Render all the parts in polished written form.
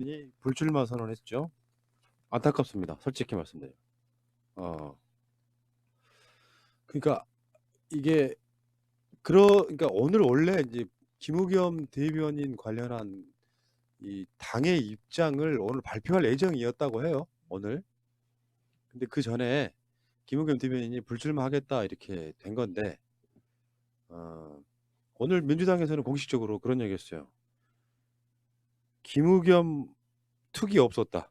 이 불출마 선언했죠. 안타깝습니다. 솔직히 말씀드려요. 어, 그러니까 이게 그러니까 오늘 원래 이제 김우겸 대변인 관련한 이 당의 입장을 오늘 발표할 예정이었다고 해요. 오늘. 근데 그 전에 김우겸 대변인이 불출마하겠다 이렇게 된 건데 어, 오늘 민주당에서는 공식적으로 그런 얘기했어요. 김우겸 툭이 없었다.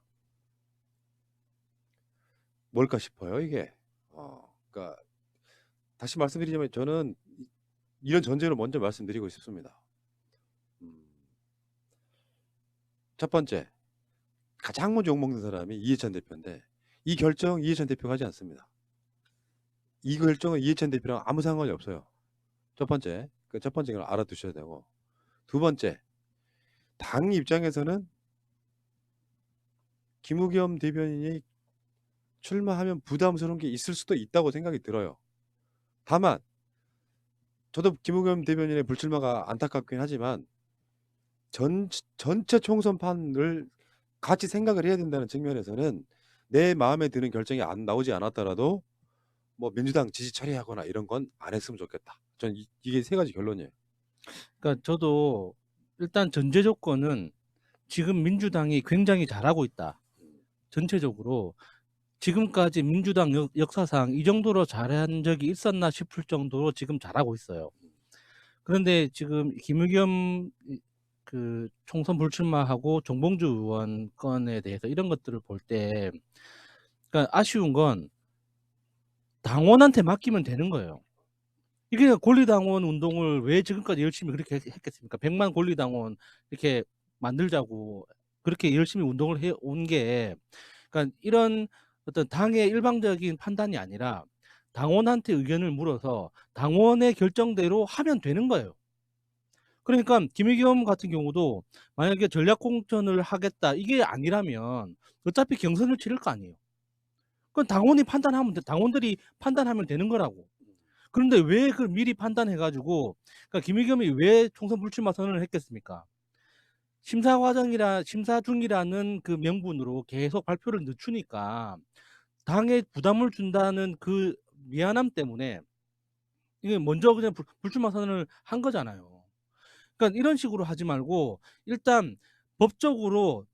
뭘까 싶어요, 이게. 그러니까 다시 말씀드리자면 저는 이런 전제를 먼저 말씀드리고 싶습니다. 음, 첫 번째, 가장 먼저 욕먹는 사람이 이해찬 대표인데 이 결정 이해찬 대표가 하지 않습니다. 이 결정은 이해찬 대표랑 아무 상관이 없어요. 첫 번째, 그 첫 번째 걸 알아두셔야 되고 두 번째, 당 입장에서는 김우겸 대변인이 출마하면 부담스러운 게 있을 수도 있다고 생각이 들어요. 다만 저도 김우겸 대변인의 불출마가 안타깝긴 하지만 전체 총선판을 같이 생각을 해야 된다는 측면에서는 내 마음에 드는 결정이 안 나오지 않았더라도 뭐 민주당 지지 처리하거나 이런 건 안 했으면 좋겠다. 전 이게 세 가지 결론이에요. 그러니까 저도 일단 전제 조건은 지금 민주당이 굉장히 잘하고 있다. 전체적으로 지금까지 민주당 역사상 이 정도로 잘한 적이 있었나 싶을 정도로 지금 잘하고 있어요. 그런데 지금 김의겸 그 총선 불출마하고 정봉주 의원 건에 대해서 이런 것들을 볼 때, 그러니까 아쉬운 건 당원한테 맡기면 되는 거예요. 이게 권리당원 운동을 왜 지금까지 열심히 그렇게 했겠습니까? 100만 권리당원 이렇게 만들자고 그렇게 열심히 운동을 해온 게, 그러니까 이런 어떤 당의 일방적인 판단이 아니라 당원한테 의견을 물어서 당원의 결정대로 하면 되는 거예요. 그러니까 김의겸 같은 경우도 만약에 전략공천을 하겠다 이게 아니라면 어차피 경선을 치를 거 아니에요. 그건 당원이 판단하면 당원들이 판단하면 되는 거라고. 그런데 왜 그걸 미리 판단해가지고, 그러니까 김의겸이 왜 총선 불출마 선언을 했겠습니까? 심사 중이라는 그 명분으로 계속 발표를 늦추니까 당에 부담을 준다는 그 미안함 때문에 이게 먼저 그냥 불출마 선언을 한 거잖아요. 그러니까 이런 식으로 하지 말고 일단 법적으로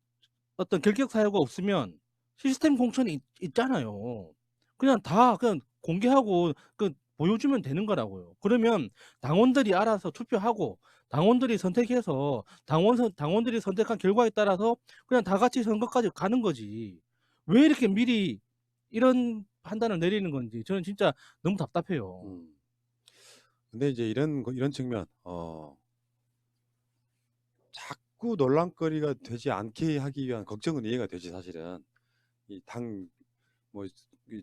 어떤 결격 사유가 없으면 시스템 공천이 있잖아요. 그냥 다 그냥 공개하고 그 보여주면 되는 거라고요. 그러면 당원들이 알아서 투표하고 당원들이 선택해서 당원들이 선택한 결과에 따라서 그냥 다 같이 선거까지 가는 거지. 왜 이렇게 미리 이런 판단을 내리는 건지 저는 진짜 너무 답답해요. 근데 이제 이런 측면, 자꾸 논란거리가 되지 않게 하기 위한 걱정은 이해가 되지 사실은. 이 당 뭐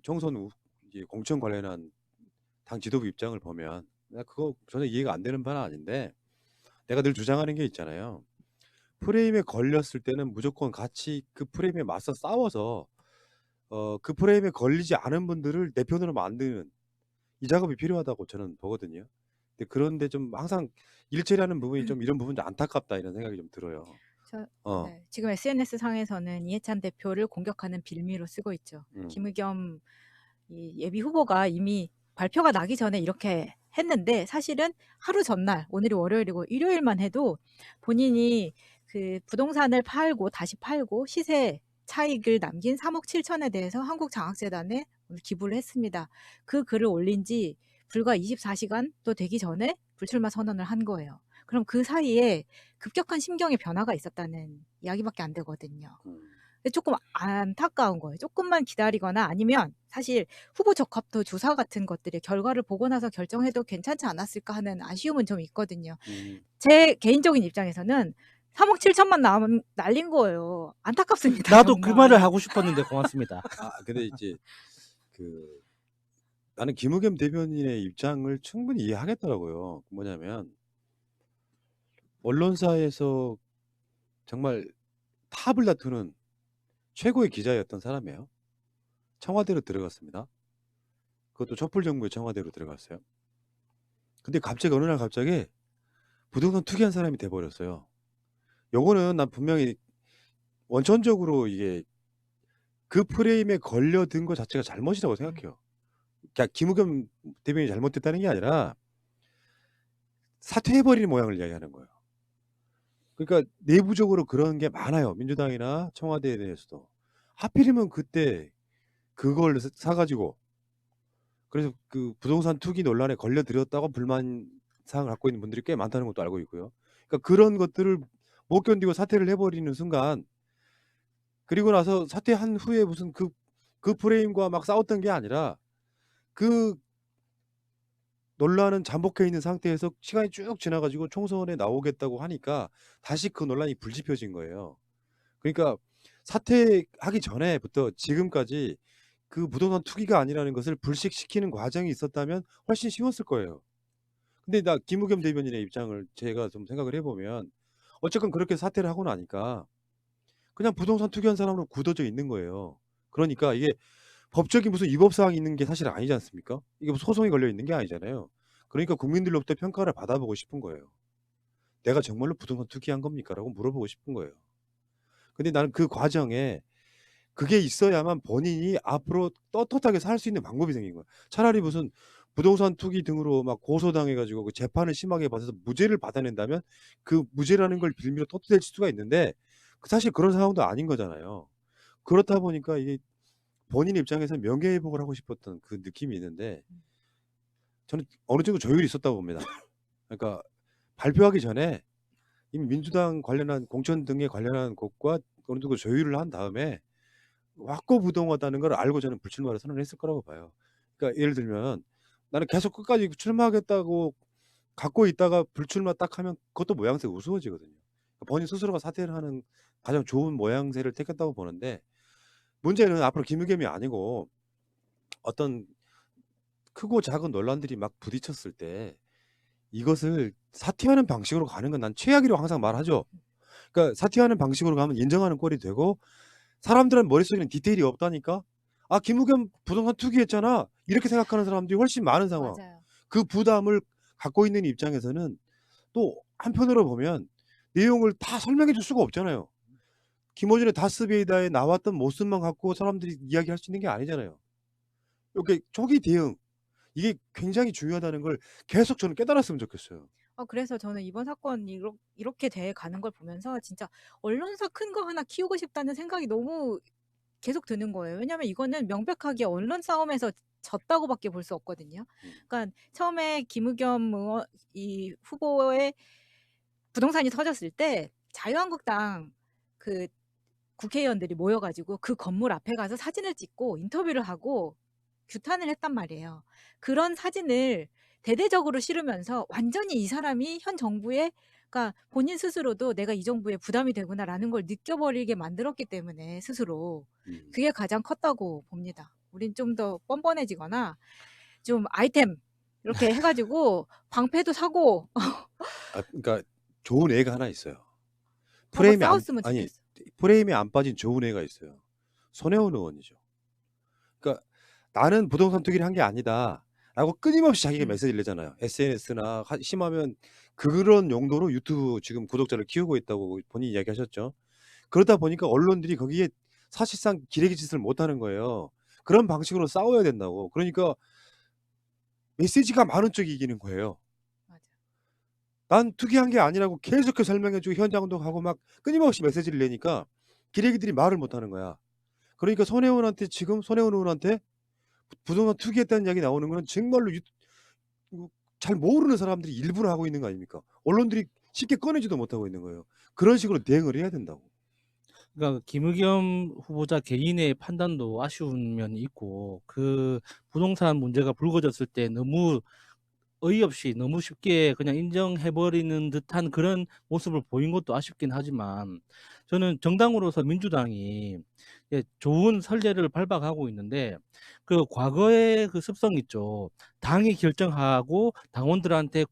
총선 이제 공천 관련한 당 지도부 입장을 보면 내가 그거 전혀 이해가 안 되는 바는 아닌데 내가 늘 주장하는 게 있잖아요. 프레임에 걸렸을 때는 무조건 같이 그 프레임에 맞서 싸워서 그 프레임에 걸리지 않은 분들을 내 편으로 만드는 이 작업이 필요하다고 저는 보거든요. 근데 그런데 좀 항상 일처리하는 부분이 좀 이런 부분이 안타깝다 이런 생각이 좀 들어요. 네, 지금 SNS 상에서는 이해찬 대표를 공격하는 빌미로 쓰고 있죠. 김의겸 예비 후보가 이미 발표가 나기 전에 이렇게 했는데 사실은 하루 전날, 오늘이 월요일이고 일요일만 해도 본인이 그 부동산을 팔고 다시 팔고 시세 차익을 남긴 3억 7천에 대해서 한국장학재단에 기부를 했습니다. 그 글을 올린 지 불과 24시간도 되기 전에 불출마 선언을 한 거예요. 그럼 그 사이에 급격한 심경의 변화가 있었다는 이야기밖에 안 되거든요. 조금 안타까운 거예요. 조금만 기다리거나 아니면 사실 후보 적합도 조사 같은 것들의 결과를 보고 나서 결정해도 괜찮지 않았을까 하는 아쉬움은 좀 있거든요. 제 개인적인 입장에서는 3억 7천만 날린 거예요. 안타깝습니다. 나도 그 정말. 말을 하고 싶었는데 고맙습니다. 근데 이제 나는 김우겸 대변인의 입장을 충분히 이해하겠더라고요. 뭐냐면 언론사에서 정말 탑을 다투는 최고의 기자였던 사람이에요. 청와대로 들어갔습니다. 그것도 촛불 정부의 청와대로 들어갔어요. 근데 갑자기 어느 날 갑자기 부동산 투기한 사람이 돼버렸어요. 요거는 난 분명히 원천적으로 이게 그 프레임에 걸려든 것 자체가 잘못이라고 생각해요. 그러니까 김우겸 대변인이 잘못됐다는 게 아니라 사퇴해버리는 모양을 이야기하는 거예요. 그러니까 내부적으로 그런 게 많아요. 민주당이나 청와대에 대해서도. 하필이면 그때 그걸 사가지고 그래서 그 부동산 투기 논란에 걸려들었다고 불만 사항을 갖고 있는 분들이 꽤 많다는 것도 알고 있고요. 그러니까 그런 것들을 못 견디고 사퇴를 해버리는 순간 그리고 나서 사퇴한 후에 무슨 그 프레임과 막 싸웠던 게 아니라 그 논란은 잠복해 있는 상태에서 시간이 쭉 지나가지고 총선에 나오겠다고 하니까 다시 그 논란이 불지펴진 거예요. 그러니까 사퇴하기 전에부터 지금까지 그 부동산 투기가 아니라는 것을 불식시키는 과정이 있었다면 훨씬 쉬웠을 거예요. 근데 나 김우겸 대변인의 입장을 제가 좀 생각을 해보면 어쨌건 그렇게 사퇴를 하고 나니까 그냥 부동산 투기한 사람으로 굳어져 있는 거예요. 그러니까 이게 법적인 무슨 위법 사항이 있는 게 사실 아니지 않습니까? 이게 뭐 소송이 걸려 있는 게 아니잖아요. 그러니까 국민들로부터 평가를 받아보고 싶은 거예요. 내가 정말로 부동산 투기한 겁니까? 라고 물어보고 싶은 거예요. 근데 나는 그 과정에 그게 있어야만 본인이 앞으로 떳떳하게 살 수 있는 방법이 생긴 거야. 차라리 무슨 부동산 투기 등으로 막 고소당해 가지고 그 재판을 심하게 받아서 무죄를 받아낸다면 그 무죄라는 걸 빌미로 떳떳해질 수가 있는데 사실 그런 상황도 아닌 거잖아요. 그렇다 보니까 이게 본인 입장에서 명예회복을 하고 싶었던 그 느낌이 있는데 저는 어느 정도 조율이 있었다고 봅니다. 그러니까 발표하기 전에 이미 민주당 관련한 공천 등에 관련한 것과 어느 정도 조율을 한 다음에 확고부동하다는 걸 알고 저는 불출마를 선언했을 거라고 봐요. 그러니까 예를 들면 나는 계속 끝까지 출마하겠다고 갖고 있다가 불출마 딱 하면 그것도 모양새 우스워지거든요. 그러니까 본인 스스로가 사퇴를 하는 가장 좋은 모양새를 택했다고 보는데 문제는 앞으로 김의겸이 아니고 어떤 크고 작은 논란들이 막 부딪혔을 때 이것을 사퇴하는 방식으로 가는 건 난 최악이라고 항상 말하죠. 그러니까 사퇴하는 방식으로 가면 인정하는 꼴이 되고 사람들은 머릿속에는 디테일이 없다니까. 아 김우겸 부동산 투기했잖아. 이렇게 생각하는 사람들이 훨씬 많은 상황. 맞아요. 그 부담을 갖고 있는 입장에서는 또 한편으로 보면 내용을 다 설명해 줄 수가 없잖아요. 김어준의 다스베이다에 나왔던 모습만 갖고 사람들이 이야기할 수 있는 게 아니잖아요. 이렇게 초기 대응 이게 굉장히 중요하다는 걸 계속 저는 깨달았으면 좋겠어요. 그래서 저는 이번 사건이 이렇게 돼 가는 걸 보면서 진짜 언론사 큰 거 하나 키우고 싶다는 생각이 너무 계속 드는 거예요. 왜냐면 이거는 명백하게 언론 싸움에서 졌다고밖에 볼 수 없거든요. 그러니까 처음에 김의겸 의원 이 후보의 부동산이 터졌을 때 자유한국당 그 국회의원들이 모여 가지고 그 건물 앞에 가서 사진을 찍고 인터뷰를 하고 규탄을 했단 말이에요. 그런 사진을 대대적으로 실으면서 완전히 이 사람이 현 정부에 그러니까 본인 스스로도 '내가 이 정부에 부담이 되구나.'라는 걸 느껴버리게 만들었기 때문에 스스로. 그게 가장 컸다고 봅니다. 우린 좀 더 뻔뻔해지거나 좀 아이템 이렇게 해 가지고 방패도 사고 그러니까 좋은 애가 하나 있어요. 한번 프레임에 안 싸웠으면 아니 좋겠어. 프레임에 안 빠진 좋은 애가 있어요. 손혜원 의원이죠. 그러니까 "나는 부동산 투기를 한 게 아니다."라고 끊임없이 자기가 메시지를 내잖아요. SNS나 심하면 그런 용도로 유튜브 지금 구독자를 키우고 있다고 본인이 이야기하셨죠. 그러다 보니까 언론들이 거기에 사실상 기레기 짓을 못 하는 거예요. 그런 방식으로 싸워야 된다고. 그러니까 메시지가 많은 쪽이 이기는 거예요. 맞아. 난 투기한 게 아니라고 계속해서 설명해 주고 현장도 가고 막 끊임없이 메시지를 내니까 기레기들이 말을 못 하는 거야. 그러니까 손혜원 의원한테 부동산 투기했다는 이야기 나오는 거는 정말로 잘 모르는 사람들이 일부러 하고 있는 거 아닙니까? 언론들이 쉽게 꺼내지도 못하고 있는 거예요. 그런 식으로 대응을 해야 된다고. 그러니까 김의겸 후보자 개인의 판단도 아쉬운 면이 있고 그 부동산 문제가 불거졌을 때 너무 어이없이 너무 쉽게 그냥 인정해버리는 듯한 그런 모습을 보인 것도 아쉽긴 하지만 저는 정당으로서 민주당이 좋은 선례를 밟아가고 있는데 그 과거의 그 습성 있죠. 당이 결정하고 당원들한테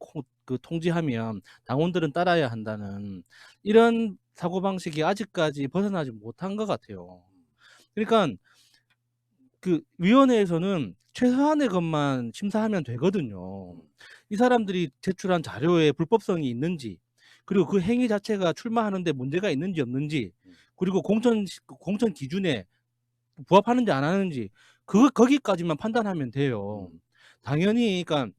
그 통지하면 당원들은 따라야 한다는 이런 사고방식이 아직까지 벗어나지 못한 것 같아요. 그러니까 그 위원회에서는 최소한의 것만 심사하면 되거든요. 이 사람들이 제출한 자료에 불법성이 있는지 그리고 그 행위 자체가 출마하는 데 문제가 있는지 없는지 그리고 공천 기준에 부합하는지 안 하는지 거기까지만 판단하면 돼요. 당연히 그러니까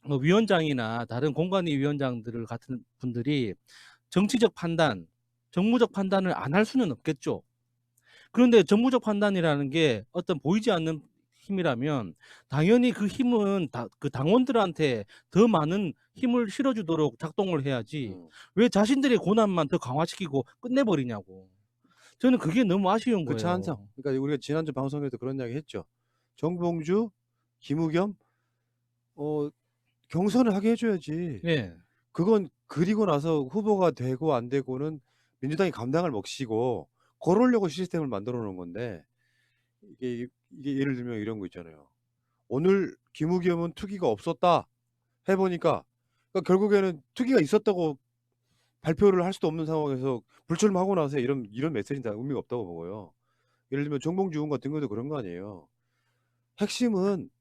뭐 위원장이나 다른 공관위 위원장들을 같은 분들이 정치적 판단, 정무적 판단을 안 할 수는 없겠죠. 그런데 정무적 판단이라는 게 어떤 보이지 않는 힘이라면 당연히 그 힘은 그 당원들한테 더 많은 힘을 실어주도록 작동을 해야지 왜 자신들의 고난만 더 강화시키고 끝내버리냐고. 저는 그게 너무 아쉬운 그렇지 않죠. 거예요. 그러니까 우리가 지난주 방송에서 그런 이야기 했죠. 정봉주, 김우겸 경선을 하게 해줘야지. 예. 그건 그리고 나서 후보가 되고 안 되고는 민주당이 감당을 몫이고 그러려고 시스템을 만들어 놓은 건데 이게 예를 들면 이런 거 있잖아요. 오늘 김우겸은 투기가 없었다 해보니까 그러니까 결국에는 투기가 있었다고 발표를 할 수도 없는 상황에서 불출마하고 나서 이런 메시지는 다 의미가 없다고 보고요. 예를 들면 정봉주 의원 같은 경우도 그런 거 아니에요. 핵심은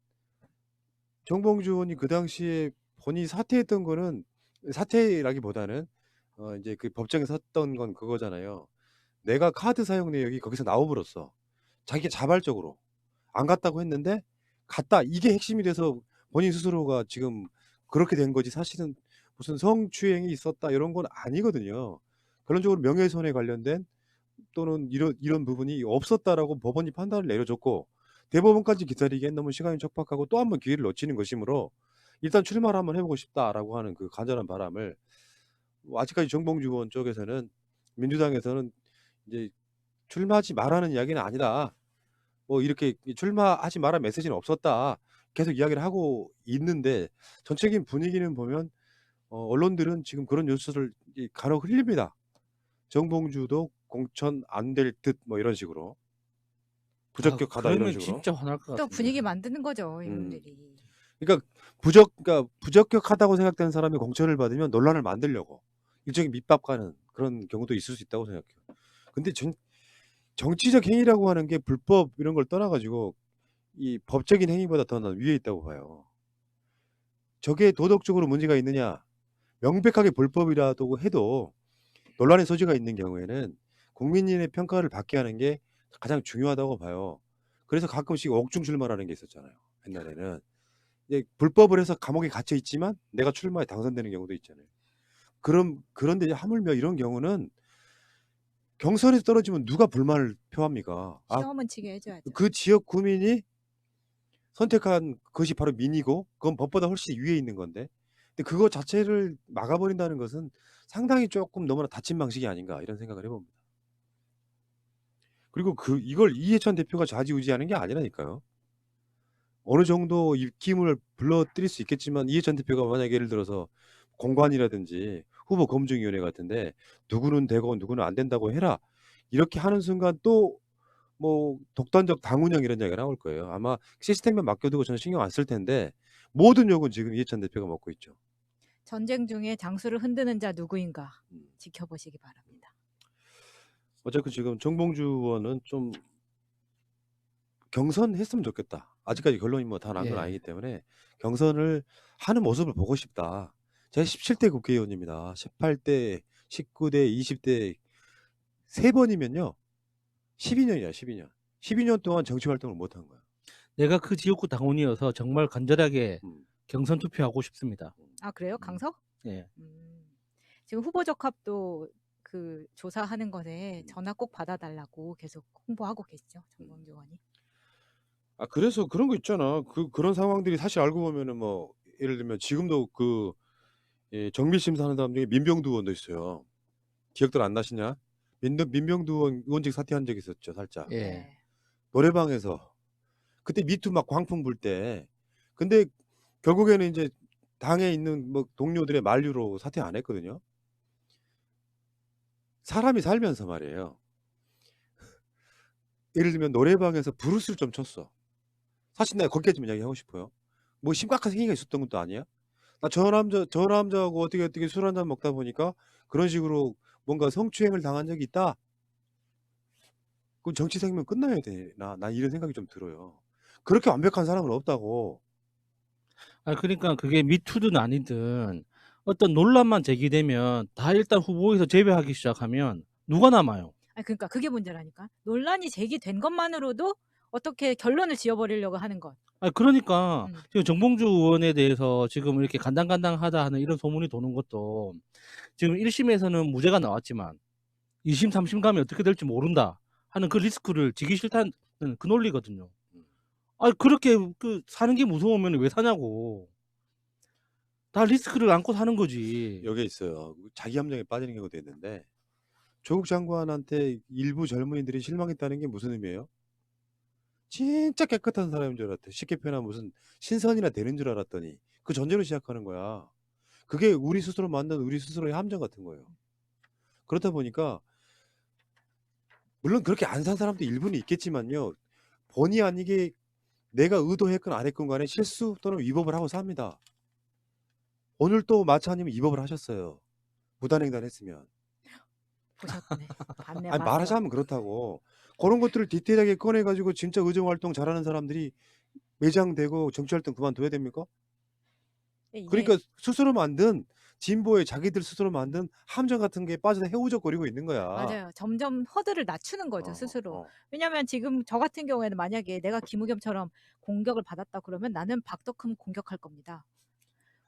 정봉주 의원이 그 당시에 본인이 사퇴했던 거는 사퇴라기보다는 이제 그 법정에 섰던 건 그거잖아요. 내가 카드 사용 내역이 거기서 나와버렸어. 자기가 자발적으로 안 갔다고 했는데 갔다. 이게 핵심이 돼서 본인 스스로가 지금 그렇게 된 거지 사실은 무슨 성추행이 있었다 이런 건 아니거든요. 결론적으로 명예훼손에 관련된 또는 이런 부분이 없었다라고 법원이 판단을 내려줬고 대법원까지 기다리기엔 너무 시간이 촉박하고 또 한 번 기회를 놓치는 것이므로 일단 출마를 한번 해보고 싶다라고 하는 그 간절한 바람을 아직까지 정봉주 의원 쪽에서는 민주당에서는 이제 출마하지 말라는 이야기는 아니다. 뭐 이렇게 출마하지 마라 메시지는 없었다. 계속 이야기를 하고 있는데 전체적인 분위기는 보면 언론들은 지금 그런 뉴스를 간혹 흘립니다. 정봉주도 공천 안 될 듯 뭐 이런 식으로 부적격하다 이런 그러면 식으로. 진짜 화날 것 또 같은데. 분위기 만드는 거죠, 이분들이. 그러니까 부적격하다고 생각되는 사람이 공천을 받으면 논란을 만들려고 일종의 밑밥 가는 그런 경우도 있을 수 있다고 생각해요. 근데 정치적 행위라고 하는 게 불법 이런 걸 떠나가지고 이 법적인 행위보다 더 위에 있다고 봐요. 저게 도덕적으로 문제가 있느냐? 명백하게 불법이라도 해도 논란의 소지가 있는 경우에는 국민의 평가를 받게 하는 게 가장 중요하다고 봐요. 그래서 가끔씩 옥중 출마라는 게 있었잖아요. 옛날에는 이제 불법을 해서 감옥에 갇혀 있지만 내가 출마에 당선되는 경우도 있잖아요. 그런데 하물며 이런 경우는 경선에서 떨어지면 누가 불만을 표합니까? 시험은 치게 해줘야죠. 그 지역 구민이 선택한 것이 바로 민이고 그건 법보다 훨씬 위에 있는 건데 근데 그거 자체를 막아버린다는 것은 상당히 조금 너무나 다친 방식이 아닌가 이런 생각을 해봅니다. 그리고 이걸 이해찬 대표가 좌지우지하는 게 아니라니까요. 어느 정도 입김을 불러들일 수 있겠지만 이해찬 대표가 만약에 예를 들어서 공관이라든지 후보 검증위원회 같은데 누구는 되고 누구는 안 된다고 해라 이렇게 하는 순간 또 뭐 독단적 당 운영 이런 이야기가 나올 거예요. 아마 시스템만 맡겨두고 저는 신경 안 쓸 텐데 모든 욕은 지금 이해찬 대표가 먹고 있죠. 전쟁 중에 장수를 흔드는 자 누구인가 지켜보시기 바랍니다. 어쨌든 지금 정봉주 의원은 좀 경선했으면 좋겠다. 아직까지 결론이 뭐 다 난 건 예. 아니기 때문에 경선을 하는 모습을 보고 싶다. 제가 17대 국회의원입니다. 18대, 19대, 20대 3번이면요. 12년이야, 12년. 12년 동안 정치 활동을 못 한 거야. 내가 그 지역구 당원이어서 정말 간절하게 음. 경선 투표하고 싶습니다. 아 그래요, 강석? 예. 지금 후보 적합도 그 조사하는 것에 전화 꼭 받아달라고 계속 홍보하고 계시죠, 정봉주 의원이. 아 그래서 그런 거 있잖아. 그런 상황들이 사실 알고 보면은 뭐 예를 들면 지금도 정밀 심사하는 사람 중에 민병두 의원도 있어요. 기억들 안 나시냐? 민병두 의원 의원직 사퇴한 적이 있었죠, 살짝. 예. 네. 노래방에서 그때 미투 막 광풍 불 때. 근데 결국에는 이제 당에 있는 뭐 동료들의 만류로 사퇴 안 했거든요. 사람이 살면서 말이에요. 예를 들면 노래방에서 브루스를 좀 쳤어. 사실 내가 거기까지 좀 이야기하고 싶어요. 뭐 심각한 행위가 있었던 것도 아니야. 나 저 남자하고 어떻게 술 한잔 먹다 보니까 그런 식으로 뭔가 성추행을 당한 적이 있다. 그럼 정치 생명 끝나야 되나? 난 이런 생각이 좀 들어요. 그렇게 완벽한 사람은 없다고. 아 그러니까 그게 미투든 아니든 어떤 논란만 제기되면 다 일단 후보에서 제외하기 시작하면 누가 남아요? 아니 그러니까 그게 문제라니까. 논란이 제기된 것만으로도 어떻게 결론을 지어버리려고 하는 것. 그러니까 음. 지금 정봉주 의원에 대해서 지금 이렇게 간당간당하다 하는 이런 소문이 도는 것도 지금 1심에서는 무죄가 나왔지만 2심, 3심 가면 어떻게 될지 모른다 하는 그 리스크를 지기 싫다는 그 논리거든요. 그렇게 사는 게 무서우면 왜 사냐고. 다 리스크를 안고 사는 거지. 여기에 있어요. 자기 함정에 빠지는 경우도 있는데 조국 장관한테 일부 젊은이들이 실망했다는 게 무슨 의미예요? 진짜 깨끗한 사람인 줄 알았대. 쉽게 표현하면 무슨 신선이나 되는 줄 알았더니 그 전제로 시작하는 거야. 그게 우리 스스로 만든 우리 스스로의 함정 같은 거예요. 그렇다 보니까 물론 그렇게 안 산 사람도 일부는 있겠지만요. 본의 아니게 내가 의도했건 안 했건 간에 실수 또는 위법을 하고 삽니다. 오늘 또 마차님 위법을 하셨어요. 무단횡단 했으면. 보셨네. 봤네, 아니 봤어. 말하자면 그렇다고. 그런 것들을 디테일하게 꺼내가지고 진짜 의정활동 잘하는 사람들이 매장되고 정치활동 그만둬야 됩니까? 이게 그러니까 스스로 만든 진보에 자기들 스스로 만든 함정 같은 게 빠져서 헤우적거리고 있는 거야. 맞아요. 점점 허들을 낮추는 거죠, 스스로. 어. 왜냐면 지금 저 같은 경우에는 만약에 내가 김우겸처럼 공격을 받았다 그러면 나는 박덕흠 공격할 겁니다.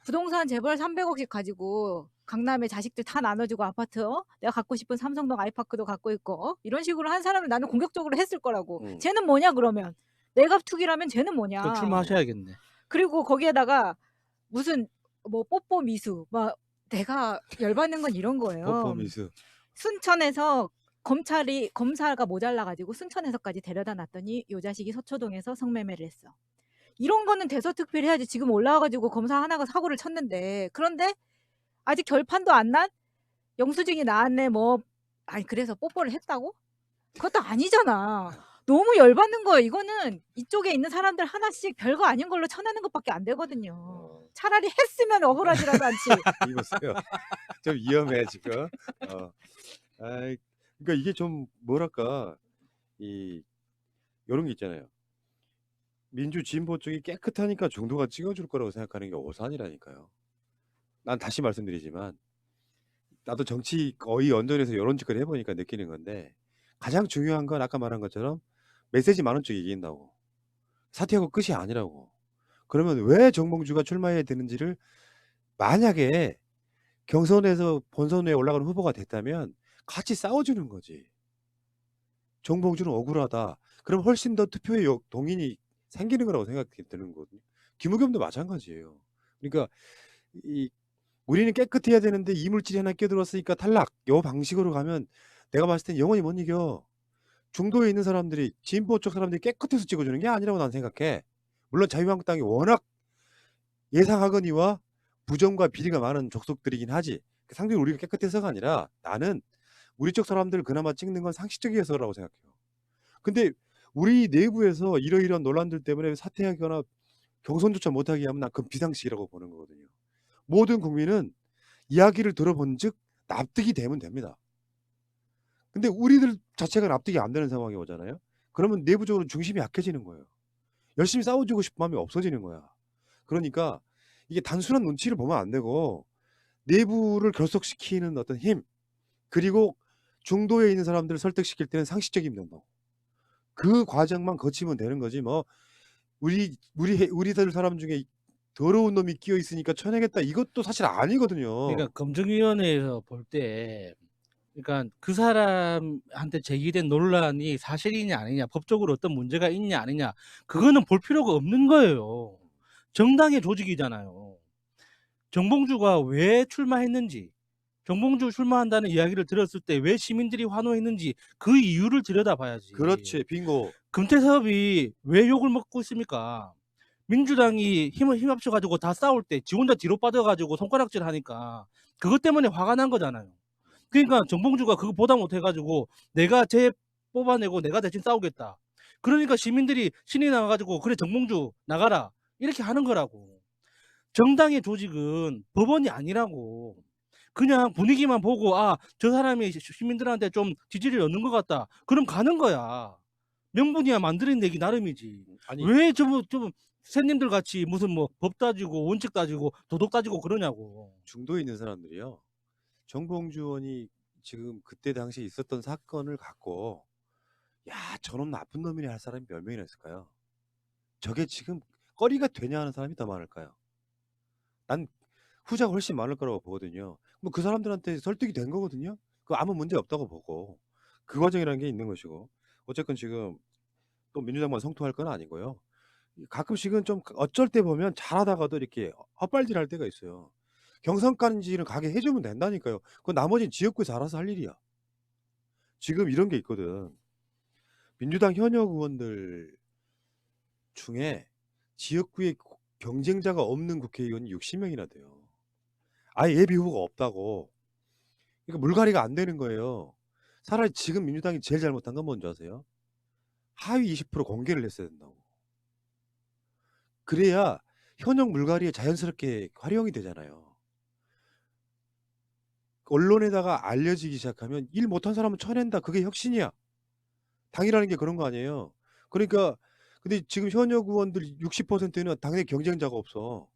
부동산 재벌 300억씩 가지고 강남에 자식들 다 나눠주고 아파트 내가 갖고 싶은 삼성동 아이파크도 갖고 있고 이런 식으로 한 사람을 나는 공격적으로 했을 거라고. 쟤는 뭐냐 그러면. 내가 투기라면 쟤는 뭐냐. 출마하셔야겠네. 그리고 거기에다가 무슨 뭐 뽀뽀 미수 막 내가 열받는 건 이런 거예요. 퍼포미스. 순천에서 검사가 모자라 가지고 순천에서까지 데려다 놨더니 요 자식이 서초동에서 성매매를 했어. 이런 거는 대서특필해야지. 지금 올라와 가지고 검사 하나가 사고를 쳤는데. 그런데 아직 결판도 안 난 영수증이 나왔네 뭐. 아니 그래서 뽀뽀를 했다고? 그것도 아니잖아. 너무 열받는 거예요. 이거는 이쪽에 있는 사람들 하나씩 별거 아닌 걸로 쳐내는 것밖에 안 되거든요. 차라리 했으면 억울하지라도 않지. 이보세요. 좀 위험해 지금. 그러니까 이게 좀 뭐랄까 이런 게 있잖아요. 민주 진보 쪽이 깨끗하니까 정도가 찍어줄 거라고 생각하는 게 오산이라니까요. 난 다시 말씀드리지만 나도 정치 거의 연전에서 여론 짓거리 해보니까 느끼는 건데 가장 중요한 건 아까 말한 것처럼 메시지 많은 쪽이 이긴다고. 사퇴하고 끝이 아니라고. 그러면 왜 정봉주가 출마해야 되는지를 만약에 경선에서 본선에 올라가는 후보가 됐다면 같이 싸워주는 거지. 정봉주는 억울하다. 그럼 훨씬 더 투표의 동인이 생기는 거라고 생각이 드는 거거든요. 김우겸도 마찬가지예요. 그러니까 우리는 깨끗해야 되는데 이물질이 하나 끼어들었으니까 탈락. 요 방식으로 가면 내가 봤을 땐 영원히 못 이겨. 중도에 있는 사람들이 진보 쪽 사람들이 깨끗해서 찍어주는 게 아니라고 난 생각해. 물론 자유한국당이 워낙 예상하거니와 부정과 비리가 많은 족속들이긴 하지. 상대로 우리가 깨끗해서가 아니라 나는 우리 쪽 사람들 그나마 찍는 건 상식적이어서라고 생각해요. 근데 우리 내부에서 이러이러한 논란들 때문에 사퇴하거나 경선조차 못하게 하면 난 그건 비상식이라고 보는 거거든요. 모든 국민은 이야기를 들어본 즉 납득이 되면 됩니다. 근데 우리들 자체가 납득이 안 되는 상황이 오잖아요. 그러면 내부적으로 중심이 약해지는 거예요. 열심히 싸워주고 싶은 마음이 없어지는 거야. 그러니까 이게 단순한 눈치를 보면 안 되고 내부를 결속시키는 어떤 힘 그리고 중도에 있는 사람들을 설득시킬 때는 상식적인 면도 그 과정만 거치면 되는 거지 뭐 우리들 사람 중에 더러운 놈이 끼어 있으니까 쳐내겠다 이것도 사실 아니거든요. 그러니까 검증위원회에서 볼 때 그러니까 그 사람한테 제기된 논란이 사실이냐 아니냐 법적으로 어떤 문제가 있냐 아니냐 그거는 볼 필요가 없는 거예요. 정당의 조직이잖아요. 정봉주가 왜 출마했는지 정봉주 출마한다는 이야기를 들었을 때 왜 시민들이 환호했는지 그 이유를 들여다봐야지. 그렇지 빙고. 금태섭이 왜 욕을 먹고 있습니까? 민주당이 힘을 합쳐가지고 다 싸울 때 지 혼자 뒤로 빠져가지고 손가락질 하니까 그것 때문에 화가 난 거잖아요. 그러니까 정봉주가 그거 보다 못해가지고 내가 쟤 뽑아내고 내가 대신 싸우겠다. 그러니까 시민들이 신이 나가지고 그래 정봉주 나가라 이렇게 하는 거라고. 정당의 조직은 법원이 아니라고. 그냥 분위기만 보고 저 사람이 시민들한테 좀 지지를 얻는 것 같다. 그럼 가는 거야. 명분이야 만들어내기 나름이지. 아니 왜 좀 새님들 같이 무슨 뭐 법 따지고 원칙 따지고 도덕 따지고 그러냐고. 중도에 있는 사람들이요. 정봉주 의원이 지금 그때 당시에 있었던 사건을 갖고 야, 저놈 나쁜 놈이네 할 사람이 몇 명이나 있을까요? 저게 지금 꺼리가 되냐 하는 사람이 더 많을까요? 난 후자가 훨씬 많을 거라고 보거든요. 뭐 그 사람들한테 설득이 된 거거든요. 그 아무 문제 없다고 보고 그 과정이라는 게 있는 것이고 어쨌건 지금 또 민주당만 성토할 건 아니고요. 가끔씩은 좀 어쩔 때 보면 잘하다가도 이렇게 헛발질할 때가 있어요. 경선까지는 가게 해주면 된다니까요. 그 나머지는 지역구에서 알아서 할 일이야. 지금 이런 게 있거든. 민주당 현역 의원들 중에 지역구에 경쟁자가 없는 국회의원이 60명이나 돼요. 아예 예비 후보가 없다고. 그러니까 물갈이가 안 되는 거예요. 차라리 지금 민주당이 제일 잘못한 건 뭔지 아세요? 하위 20% 공개를 했어야 된다고. 그래야 현역 물갈이에 자연스럽게 활용이 되잖아요. 언론에다가 알려지기 시작하면 일 못한 사람은 쳐낸다. 그게 혁신이야. 당이라는 게 그런 거 아니에요. 그러니까 근데 지금 현역 의원들 60%는 당내 경쟁자가 없어.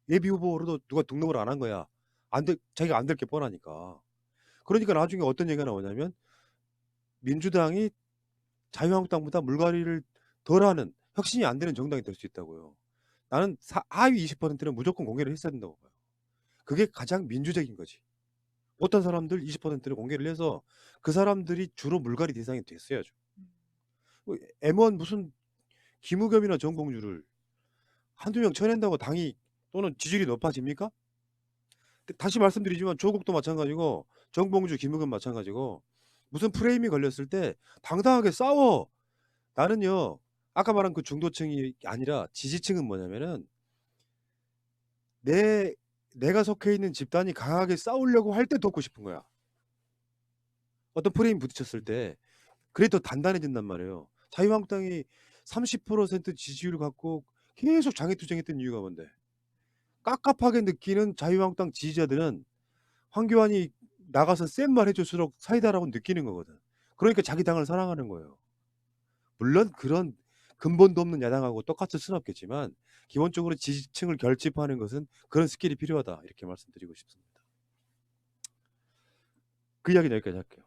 예비 후보로도 누가 등록을 안 한 거야. 자기가 안 될 게 뻔하니까. 그러니까 나중에 어떤 얘기가 나오냐면 민주당이 자유한국당보다 물갈이를 덜하는 혁신이 안 되는 정당이 될 수 있다고요. 나는 하위 20%는 무조건 공개를 했어야 된다고 봐요. 그게 가장 민주적인 거지. 어떤 사람들 20%를 공개를 해서 그 사람들이 주로 물갈이 대상이 됐어야죠. M1 무슨 김우겸이나 정봉주를 한두 명 쳐낸다고 당이 또는 지지율이 높아집니까? 다시 말씀드리지만 조국도 마찬가지고 정봉주, 김우겸 마찬가지고 무슨 프레임이 걸렸을 때 당당하게 싸워. 나는요. 아까 말한 그 중도층이 아니라 지지층은 뭐냐면은 내가 속해 있는 집단이 강하게 싸우려고 할 때 돕고 싶은 거야. 어떤 프레임 부딪혔을 때 그래 더 단단해진단 말이에요. 자유한국당이 30% 지지율을 갖고 계속 장애투쟁했던 이유가 뭔데? 깝깝하게 느끼는 자유한국당 지지자들은 황교안이 나가서 센 말 해줄수록 사이다라고 느끼는 거거든. 그러니까 자기 당을 사랑하는 거예요. 물론 그런 근본도 없는 야당하고 똑같을 수는 없겠지만 기본적으로 지지층을 결집하는 것은 그런 스킬이 필요하다. 이렇게 말씀드리고 싶습니다. 그 이야기는 여기까지 할게요.